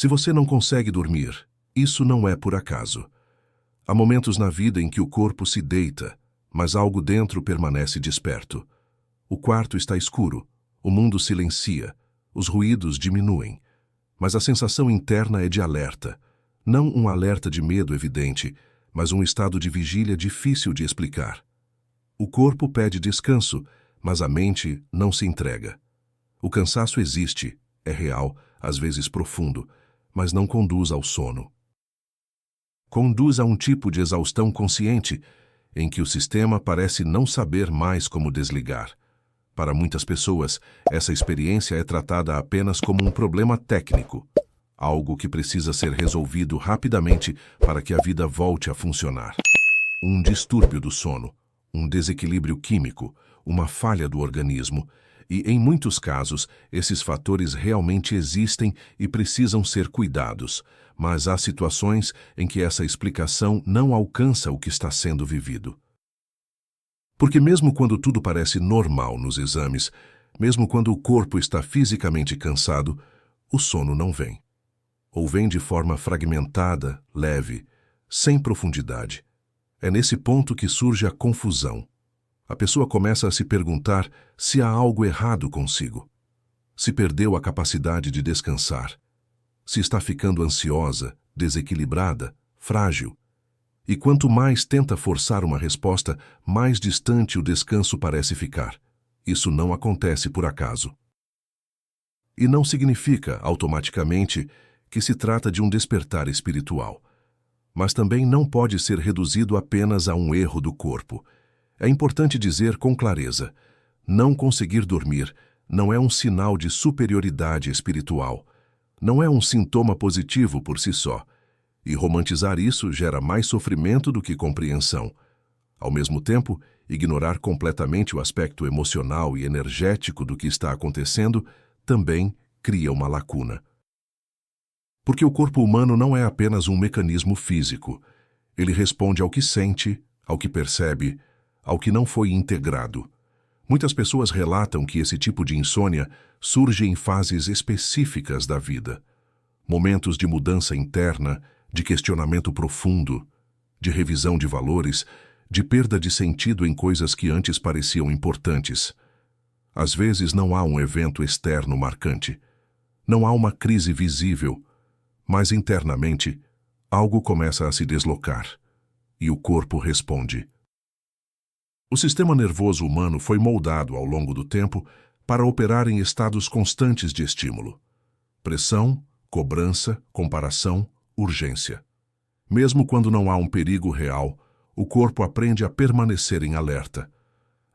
Se você não consegue dormir, isso não é por acaso. Há momentos na vida em que o corpo se deita, mas algo dentro permanece desperto. O quarto está escuro, o mundo silencia, os ruídos diminuem, mas a sensação interna é de alerta. Não um alerta de medo evidente, mas um estado de vigília difícil de explicar. O corpo pede descanso, mas a mente não se entrega. O cansaço existe, é real, às vezes profundo, mas não conduz ao sono. Conduz a um tipo de exaustão consciente, em que o sistema parece não saber mais como desligar. Para muitas pessoas, essa experiência é tratada apenas como um problema técnico, algo que precisa ser resolvido rapidamente para que a vida volte a funcionar. Um distúrbio do sono, um desequilíbrio químico, uma falha do organismo, e, em muitos casos, esses fatores realmente existem e precisam ser cuidados, mas há situações em que essa explicação não alcança o que está sendo vivido. Porque mesmo quando tudo parece normal nos exames, mesmo quando o corpo está fisicamente cansado, o sono não vem. Ou vem de forma fragmentada, leve, sem profundidade. É nesse ponto que surge a confusão. A pessoa começa a se perguntar se há algo errado consigo. Se perdeu a capacidade de descansar. Se está ficando ansiosa, desequilibrada, frágil. E quanto mais tenta forçar uma resposta, mais distante o descanso parece ficar. Isso não acontece por acaso. E não significa, automaticamente, que se trata de um despertar espiritual. Mas também não pode ser reduzido apenas a um erro do corpo. É importante dizer com clareza: não conseguir dormir não é um sinal de superioridade espiritual. Não é um sintoma positivo por si só. E romantizar isso gera mais sofrimento do que compreensão. Ao mesmo tempo, ignorar completamente o aspecto emocional e energético do que está acontecendo também cria uma lacuna. Porque o corpo humano não é apenas um mecanismo físico. Ele responde ao que sente, ao que percebe, ao que não foi integrado. Muitas pessoas relatam que esse tipo de insônia surge em fases específicas da vida. Momentos de mudança interna, de questionamento profundo, de revisão de valores, de perda de sentido em coisas que antes pareciam importantes. Às vezes não há um evento externo marcante. Não há uma crise visível, mas internamente algo começa a se deslocar e o corpo responde. O sistema nervoso humano foi moldado ao longo do tempo para operar em estados constantes de estímulo. Pressão, cobrança, comparação, urgência. Mesmo quando não há um perigo real, o corpo aprende a permanecer em alerta.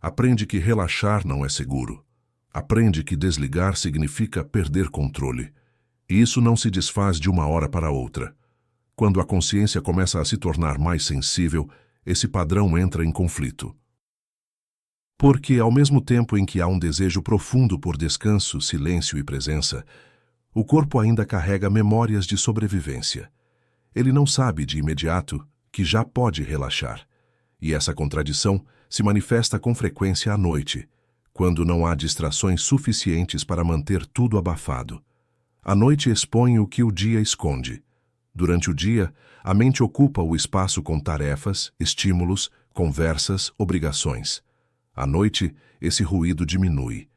Aprende que relaxar não é seguro. Aprende que desligar significa perder controle. E isso não se desfaz de uma hora para outra. Quando a consciência começa a se tornar mais sensível, esse padrão entra em conflito. Porque, ao mesmo tempo em que há um desejo profundo por descanso, silêncio e presença, o corpo ainda carrega memórias de sobrevivência. Ele não sabe de imediato que já pode relaxar. E essa contradição se manifesta com frequência à noite, quando não há distrações suficientes para manter tudo abafado. A noite expõe o que o dia esconde. Durante o dia, a mente ocupa o espaço com tarefas, estímulos, conversas, obrigações. À noite, esse ruído diminui.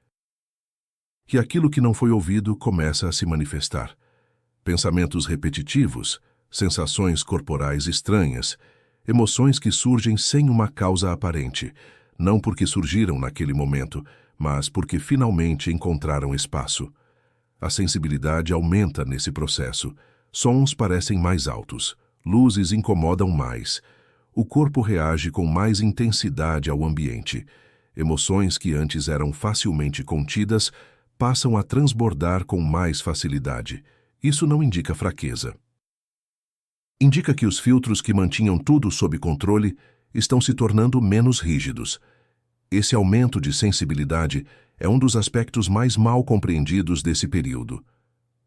E aquilo que não foi ouvido começa a se manifestar. Pensamentos repetitivos, sensações corporais estranhas, emoções que surgem sem uma causa aparente, não porque surgiram naquele momento, mas porque finalmente encontraram espaço. A sensibilidade aumenta nesse processo. Sons parecem mais altos, luzes incomodam mais. O corpo reage com mais intensidade ao ambiente. Emoções que antes eram facilmente contidas passam a transbordar com mais facilidade. Isso não indica fraqueza. Indica que os filtros que mantinham tudo sob controle estão se tornando menos rígidos. Esse aumento de sensibilidade é um dos aspectos mais mal compreendidos desse período.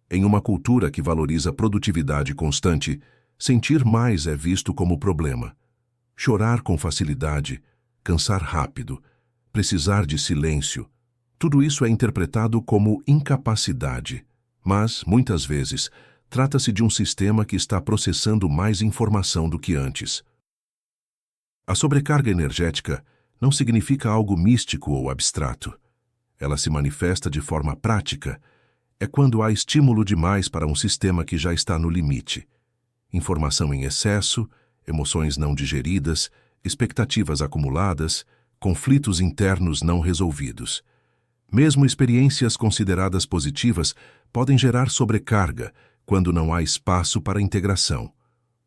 Em uma cultura que valoriza produtividade constante, sentir mais é visto como problema. Chorar com facilidade, cansar rápido, precisar de silêncio, tudo isso é interpretado como incapacidade. Mas, muitas vezes, Trata-se de um sistema que está processando mais informação do que antes. A sobrecarga energética não significa algo místico ou abstrato. Ela se manifesta de forma prática. É quando há estímulo demais para um sistema que já está no limite. Informação em excesso, emoções não digeridas, expectativas acumuladas, conflitos internos não resolvidos. Mesmo experiências consideradas positivas podem gerar sobrecarga quando não há espaço para integração.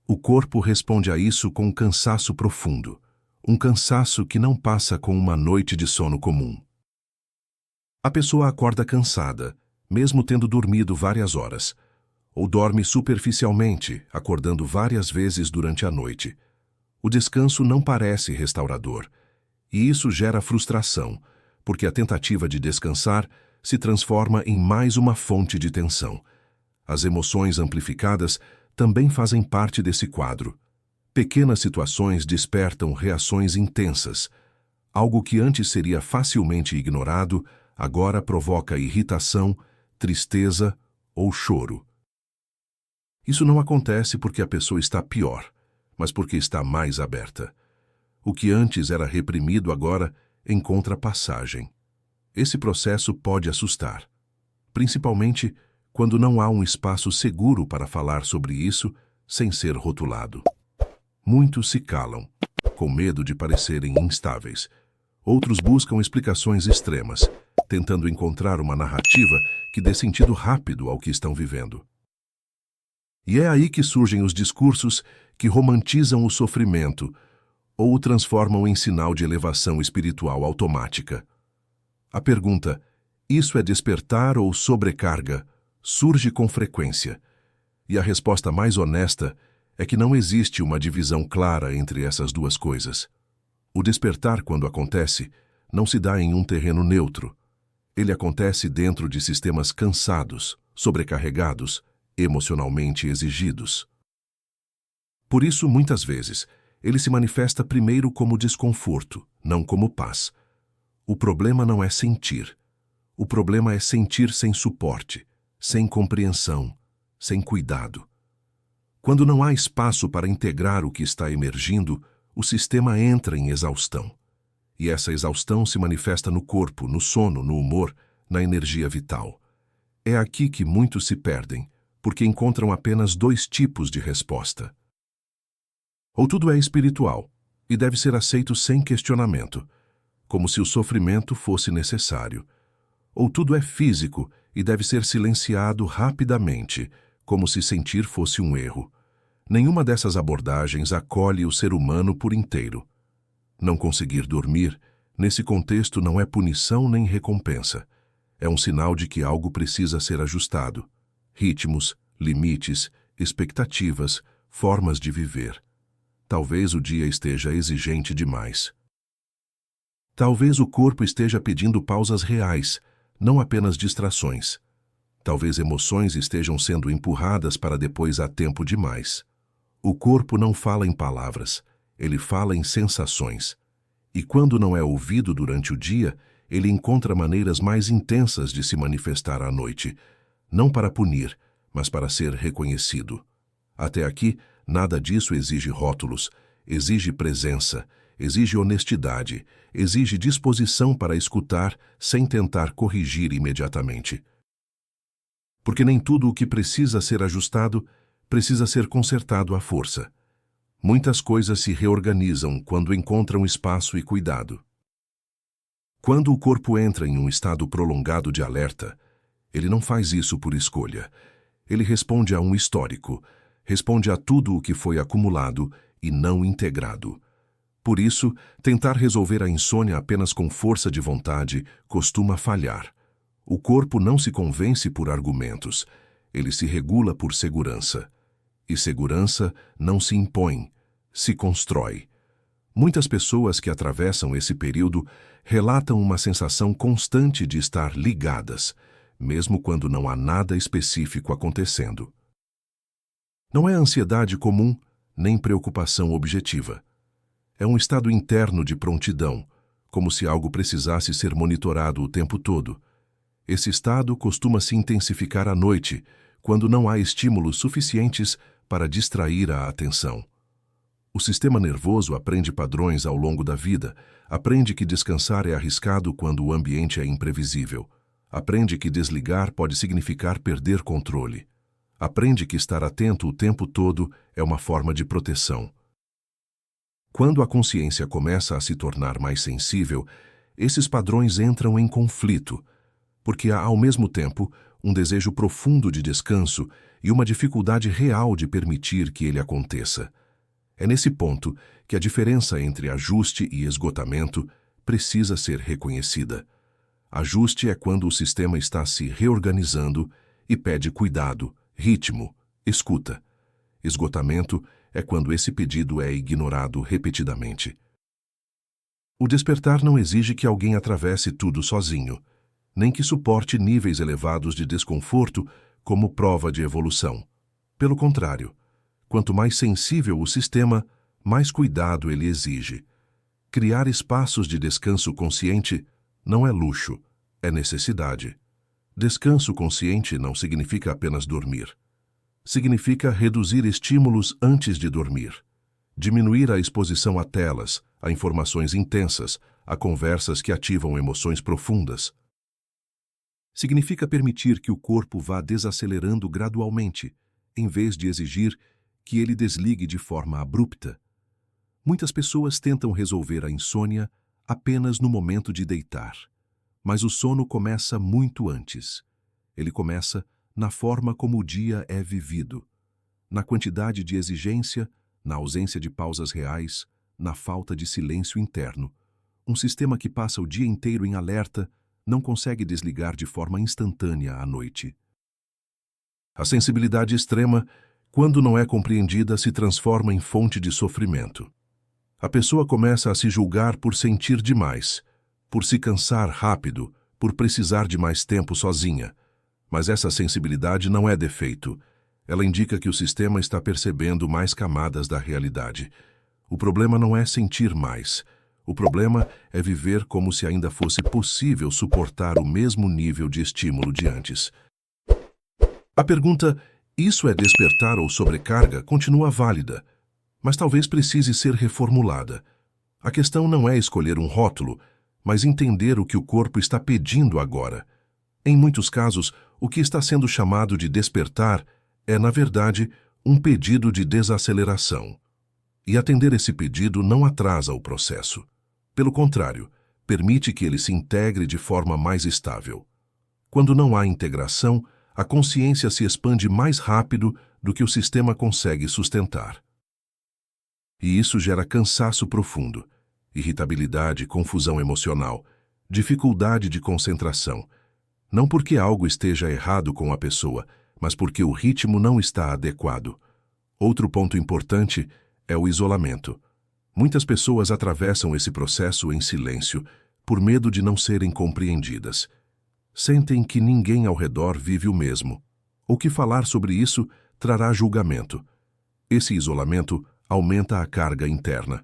O corpo responde a isso com um cansaço profundo, um cansaço que não passa com uma noite de sono comum. A pessoa acorda cansada, mesmo tendo dormido várias horas, ou dorme superficialmente, acordando várias vezes durante a noite. O descanso não parece restaurador, e isso gera frustração, porque a tentativa de descansar se transforma em mais uma fonte de tensão. As emoções amplificadas também fazem parte desse quadro. Pequenas situações despertam reações intensas. Algo que antes seria facilmente ignorado, agora provoca irritação, tristeza ou choro. Isso não acontece porque a pessoa está pior, mas porque está mais aberta. O que antes era reprimido agora encontra passagem. Esse processo pode assustar, principalmente quando não há um espaço seguro para falar sobre isso sem ser rotulado. Muitos se calam, com medo de parecerem instáveis. Outros buscam explicações extremas, tentando encontrar uma narrativa que dê sentido rápido ao que estão vivendo. E é aí que surgem os discursos que romantizam o sofrimento ou o transformam em sinal de elevação espiritual automática. A pergunta, isso é despertar ou sobrecarga, surge com frequência. E a resposta mais honesta é que não existe uma divisão clara entre essas duas coisas. O despertar, quando acontece, não se dá em um terreno neutro. Ele acontece dentro de sistemas cansados, sobrecarregados, emocionalmente exigidos. Por isso, muitas vezes, ele se manifesta primeiro como desconforto, não como paz. O problema não é sentir. O problema é sentir sem suporte, sem compreensão, sem cuidado. Quando não há espaço para integrar o que está emergindo, o sistema entra em exaustão. E essa exaustão se manifesta no corpo, no sono, no humor, na energia vital. É aqui que muitos se perdem, porque encontram apenas dois tipos de resposta. Ou tudo é espiritual, e deve ser aceito sem questionamento, como se o sofrimento fosse necessário. Ou tudo é físico e deve ser silenciado rapidamente, como se sentir fosse um erro. Nenhuma dessas abordagens acolhe o ser humano por inteiro. Não conseguir dormir, nesse contexto, não é punição nem recompensa. É um sinal de que algo precisa ser ajustado. Ritmos, limites, expectativas, formas de viver. Talvez o dia esteja exigente demais. Talvez o corpo esteja pedindo pausas reais, não apenas distrações. Talvez emoções estejam sendo empurradas para depois a tempo demais. O corpo não fala em palavras, ele fala em sensações. E quando não é ouvido durante o dia, ele encontra maneiras mais intensas de se manifestar à noite, não para punir, mas para ser reconhecido. Até aqui, nada disso exige rótulos, exige presença, exige honestidade, exige disposição para escutar sem tentar corrigir imediatamente. Porque nem tudo o que precisa ser ajustado precisa ser consertado à força. Muitas coisas se reorganizam quando encontram espaço e cuidado. Quando o corpo entra em um estado prolongado de alerta, ele não faz isso por escolha. Ele responde a um histórico, responde a tudo o que foi acumulado e não integrado. Por isso, tentar resolver a insônia apenas com força de vontade costuma falhar. O corpo não se convence por argumentos, ele se regula por segurança. E segurança não se impõe, se constrói. Muitas pessoas que atravessam esse período relatam uma sensação constante de estar ligadas, mesmo quando não há nada específico acontecendo. Não é ansiedade comum, nem preocupação objetiva. É um estado interno de prontidão, como se algo precisasse ser monitorado o tempo todo. Esse estado costuma se intensificar à noite, quando não há estímulos suficientes para distrair a atenção. O sistema nervoso aprende padrões ao longo da vida, aprende que descansar é arriscado quando o ambiente é imprevisível, aprende que desligar pode significar perder controle, aprende que estar atento o tempo todo é uma forma de proteção. Quando a consciência começa a se tornar mais sensível, esses padrões entram em conflito, porque há, ao mesmo tempo, um desejo profundo de descanso e uma dificuldade real de permitir que ele aconteça. É nesse ponto que a diferença entre ajuste e esgotamento precisa ser reconhecida. Ajuste é quando o sistema está se reorganizando e pede cuidado, ritmo, escuta. Esgotamento é quando esse pedido é ignorado repetidamente. O despertar não exige que alguém atravesse tudo sozinho, nem que suporte níveis elevados de desconforto como prova de evolução. Pelo contrário, quanto mais sensível o sistema, mais cuidado ele exige. Criar espaços de descanso consciente não é luxo, é necessidade. Descanso consciente não significa apenas dormir. Significa reduzir estímulos antes de dormir. Diminuir a exposição a telas, a informações intensas, a conversas que ativam emoções profundas. Significa permitir que o corpo vá desacelerando gradualmente, em vez de exigir que ele desligue de forma abrupta. Muitas pessoas tentam resolver a insônia apenas no momento de deitar, mas o sono começa muito antes. Ele começa na forma como o dia é vivido, na quantidade de exigência, na ausência de pausas reais, na falta de silêncio interno. Um sistema que passa o dia inteiro em alerta não consegue desligar de forma instantânea à noite. A sensibilidade extrema, quando não é compreendida, se transforma em fonte de sofrimento. A pessoa começa a se julgar por sentir demais, por se cansar rápido, por precisar de mais tempo sozinha. Mas essa sensibilidade não é defeito. Ela indica que o sistema está percebendo mais camadas da realidade. O problema não é sentir mais. O problema é viver como se ainda fosse possível suportar o mesmo nível de estímulo de antes. A pergunta, isso é despertar ou sobrecarga, continua válida, mas talvez precise ser reformulada. A questão não é escolher um rótulo, mas entender o que o corpo está pedindo agora. Em muitos casos, o que está sendo chamado de despertar é, na verdade, um pedido de desaceleração. E atender esse pedido não atrasa o processo. Pelo contrário, permite que ele se integre de forma mais estável. Quando não há integração, a consciência se expande mais rápido do que o sistema consegue sustentar. E isso gera cansaço profundo, irritabilidade, confusão emocional, dificuldade de concentração. Não porque algo esteja errado com a pessoa, mas porque o ritmo não está adequado. Outro ponto importante é o isolamento. Muitas pessoas atravessam esse processo em silêncio, por medo de não serem compreendidas. Sentem que ninguém ao redor vive o mesmo, ou que falar sobre isso trará julgamento. Esse isolamento aumenta a carga interna.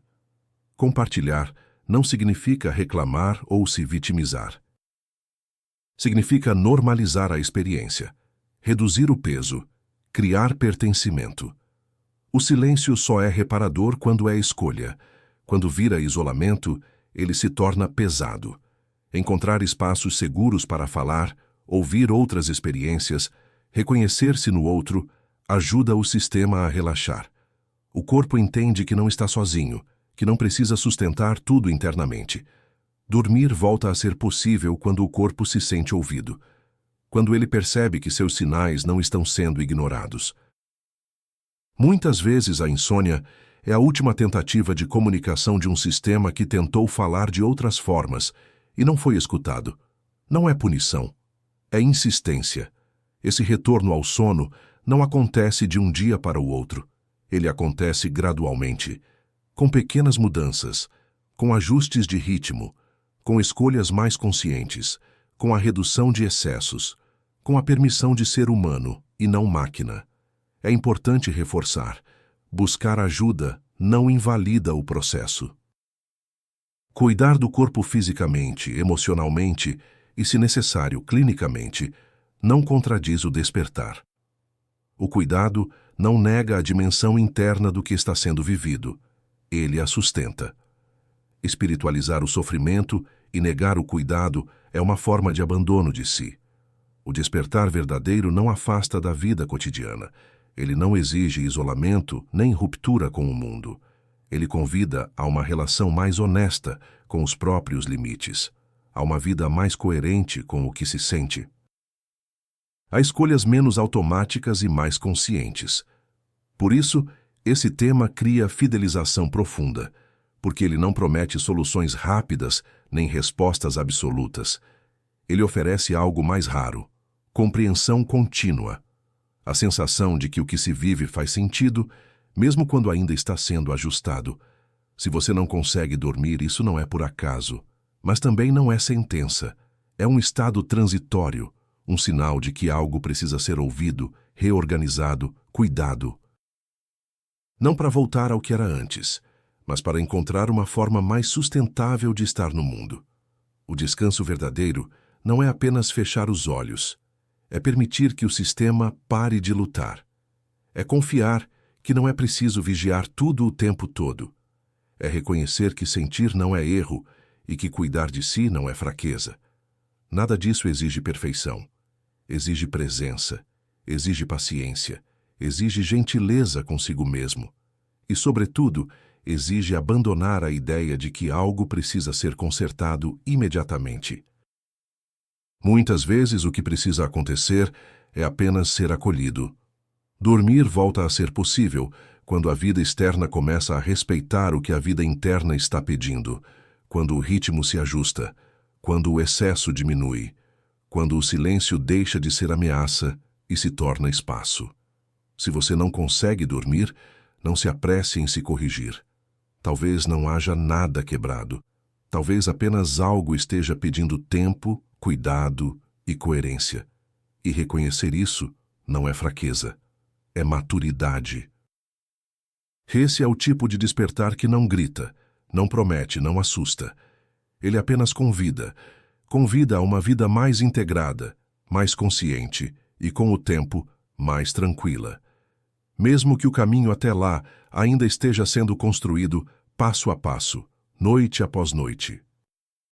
Compartilhar não significa reclamar ou se vitimizar. Significa normalizar a experiência, reduzir o peso, criar pertencimento. O silêncio só é reparador quando é escolha. Quando vira isolamento, ele se torna pesado. Encontrar espaços seguros para falar, ouvir outras experiências, reconhecer-se no outro, ajuda o sistema a relaxar. O corpo entende que não está sozinho, que não precisa sustentar tudo internamente. Dormir volta a ser possível quando o corpo se sente ouvido, quando ele percebe que seus sinais não estão sendo ignorados. Muitas vezes a insônia é a última tentativa de comunicação de um sistema que tentou falar de outras formas e não foi escutado. Não é punição, é insistência. Esse retorno ao sono não acontece de um dia para o outro. Ele acontece gradualmente, com pequenas mudanças, com ajustes de ritmo, com escolhas mais conscientes, com a redução de excessos, com a permissão de ser humano e não máquina. É importante reforçar: buscar ajuda não invalida o processo. Cuidar do corpo fisicamente, emocionalmente e, se necessário, clinicamente, não contradiz o despertar. O cuidado não nega a dimensão interna do que está sendo vivido. Ele a sustenta. Espiritualizar o sofrimento e negar o cuidado é uma forma de abandono de si. O despertar verdadeiro não afasta da vida cotidiana. Ele não exige isolamento nem ruptura com o mundo. Ele convida a uma relação mais honesta com os próprios limites, a uma vida mais coerente com o que se sente. A escolhas menos automáticas e mais conscientes. Por isso, esse tema cria fidelização profunda, porque ele não promete soluções rápidas nem respostas absolutas. Ele oferece algo mais raro: compreensão contínua. A sensação de que o que se vive faz sentido, mesmo quando ainda está sendo ajustado. Se você não consegue dormir, isso não é por acaso, mas também não é sentença. É um estado transitório, um sinal de que algo precisa ser ouvido, reorganizado, cuidado. Não para voltar ao que era antes, mas para encontrar uma forma mais sustentável de estar no mundo. O descanso verdadeiro não é apenas fechar os olhos, é permitir que o sistema pare de lutar. É confiar que não é preciso vigiar tudo o tempo todo. É reconhecer que sentir não é erro e que cuidar de si não é fraqueza. Nada disso exige perfeição. Exige presença, exige paciência, exige gentileza consigo mesmo. E, sobretudo, exige abandonar a ideia de que algo precisa ser consertado imediatamente. Muitas vezes o que precisa acontecer é apenas ser acolhido. Dormir volta a ser possível quando a vida externa começa a respeitar o que a vida interna está pedindo, quando o ritmo se ajusta, quando o excesso diminui, quando o silêncio deixa de ser ameaça e se torna espaço. Se você não consegue dormir, não se apresse em se corrigir. Talvez não haja nada quebrado. Talvez apenas algo esteja pedindo tempo, cuidado e coerência. E reconhecer isso não é fraqueza, é maturidade. Esse é o tipo de despertar que não grita, não promete, não assusta. Ele apenas convida a uma vida mais integrada, mais consciente e, com o tempo, mais tranquila. Mesmo que o caminho até lá ainda esteja sendo construído passo a passo, noite após noite.